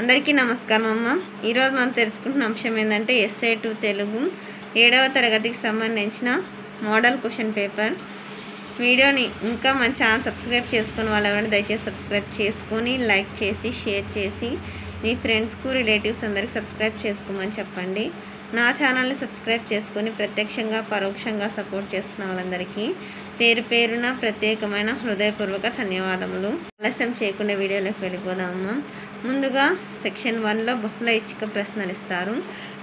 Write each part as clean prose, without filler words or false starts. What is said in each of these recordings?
అందరికీ నమస్కారం అమ్మ. ఈరోజు మనం తెలుసుకుంటున్న అంశం ఏంటంటే ఎస్ఏ 2 తెలుగు 7వ తరగతికి సంబంధించిన మోడల్ క్వశ్చన్ పేపర్. వీడియోని ఇంకా మన ఛానల్ సబ్స్క్రైబ్ చేసుకుని వాళ్ళు ఎవరైనా దయచేసి సబ్స్క్రైబ్ చేసుకొని లైక్ చేసి షేర్ చేసి మీ ఫ్రెండ్స్కు రిలేటివ్స్ అందరికీ సబ్స్క్రైబ్ చేసుకోమని చెప్పండి. నా ఛానల్ని సబ్స్క్రైబ్ చేసుకొని ప్రత్యక్షంగా పరోక్షంగా సపోర్ట్ చేస్తున్న వాళ్ళందరికీ పేరు పేరున ప్రత్యేకమైన హృదయపూర్వక ధన్యవాదములు. ఆలస్యం చేయకుండా వీడియోలోకి వెళ్ళిపోదామమ్మా. ముందుగా సెక్షన్ 1లో బహుళ ఐచ్ఛిక ప్రశ్నలు ఇస్తారు.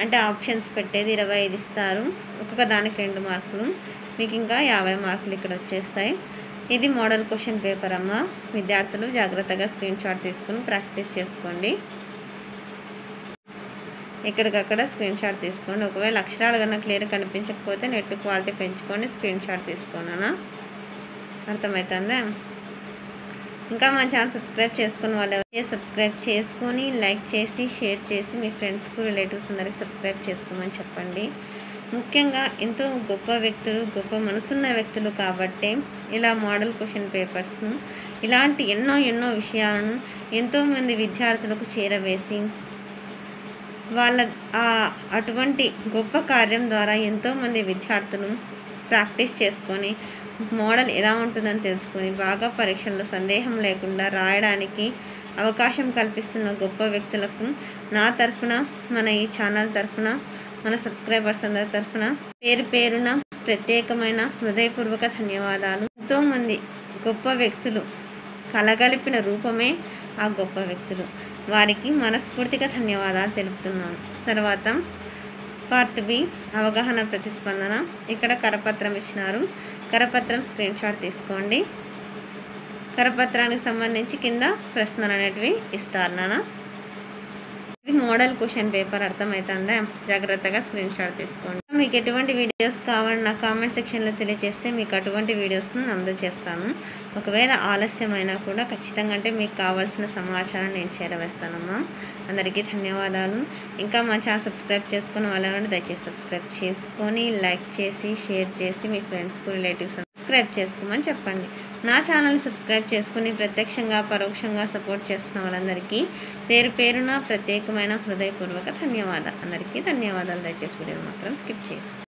అంటే ఆప్షన్స్ పెట్టేది 25 ఇస్తారు. ఒక్కొక్క దానికి 2 మార్కులు, మీకు ఇంకా 50 మార్కులు ఇక్కడ వచ్చేస్తాయి. ఇది మోడల్ క్వశ్చన్ పేపర్ అమ్మ. విద్యార్థులు జాగ్రత్తగా స్క్రీన్ షాట్ తీసుకుని ప్రాక్టీస్ చేసుకోండి. ఎక్కడికక్కడ స్క్రీన్ షాట్ తీసుకోండి. ఒకవేళ అక్షరాలు కన్నా క్లియర్ కనిపించకపోతే నెట్ క్వాలిటీ పెంచుకొని స్క్రీన్ షాట్ తీసుకోనా, అర్థమవుతుందా? ఇంకా మన ఛానల్ సబ్స్క్రైబ్ చేసుకుని వాళ్ళు సబ్స్క్రైబ్ చేసుకొని లైక్ చేసి షేర్ చేసి మీ ఫ్రెండ్స్కు రిలేటివ్స్ అందరికి సబ్స్క్రైబ్ చేసుకోమని చెప్పండి. ముఖ్యంగా ఎంతో గొప్ప వ్యక్తులు, గొప్ప మనసున్న వ్యక్తులు కాబట్టి ఇలా మోడల్ క్వశ్చన్ పేపర్స్ను ఇలాంటి ఎన్నో విషయాలను ఎంతోమంది విద్యార్థులకు చేరవేసి వాళ్ళ అటువంటి గొప్ప కార్యం ద్వారా ఎంతోమంది విద్యార్థులు ప్రాక్టీస్ చేసుకొని మోడల్ ఎలా ఉంటుందని తెలుసుకొని బాగా పరీక్షల్లో సందేహం లేకుండా రాయడానికి అవకాశం కల్పిస్తున్న గొప్ప వ్యక్తులకు నా తరఫున, మన ఈ ఛానల్ తరఫున, మన సబ్స్క్రైబర్స్ అందరి తరఫున పేరు పేరున ప్రత్యేకమైన హృదయపూర్వక ధన్యవాదాలు. ఎంతోమంది గొప్ప వ్యక్తులు కలగలిపిన రూపమే ఆ గొప్ప వ్యక్తులు. వారికి మనస్ఫూర్తిగా ధన్యవాదాలు తెలుపుతున్నాను. తర్వాత పార్ట్ బి అవగాహన ప్రతిస్పందన. ఇక్కడ కరపత్రం ఇచ్చినారు. కరపత్రం స్క్రీన్ షాట్ తీసుకోండి. కరపత్రానికి సంబంధించి కింద ప్రశ్నలు అనేటివి ఇస్తారు నాన్న. ఇది మోడల్ క్వశ్చన్ పేపర్, అర్థమవుతుందా? జాగ్రత్తగా స్క్రీన్ షాట్ తీసుకోండి. మీకు ఎటువంటి వీడియోస్ కావాలని నా కామెంట్ సెక్షన్లో తెలియజేస్తే మీకు అటువంటి వీడియోస్ను అందజేస్తాను. ఒకవేళ ఆలస్యమైనా కూడా ఖచ్చితంగా అంటే మీకు కావాల్సిన సమాచారం నేను చేరవేస్తానమ్మా. అందరికీ ధన్యవాదాలు. ఇంకా మా ఛానల్ సబ్స్క్రైబ్ చేసుకుని వాళ్ళని దయచేసి సబ్స్క్రైబ్ చేసుకొని లైక్ చేసి షేర్ చేసి మీ ఫ్రెండ్స్కు రిలేటివ్స్ సబ్స్క్రైబ్ చేసుకోమని చెప్పండి. నా ఛానల్ని సబ్స్క్రైబ్ చేసుకుని ప్రత్యక్షంగా పరోక్షంగా సపోర్ట్ చేస్తున్న వాళ్ళందరికీ పేరు పేరున ప్రత్యేకమైన హృదయపూర్వక ధన్యవాదాలు. అందరికీ ధన్యవాదాలు. దయచేసి వీడియో మాత్రం స్కిప్ చేయండి.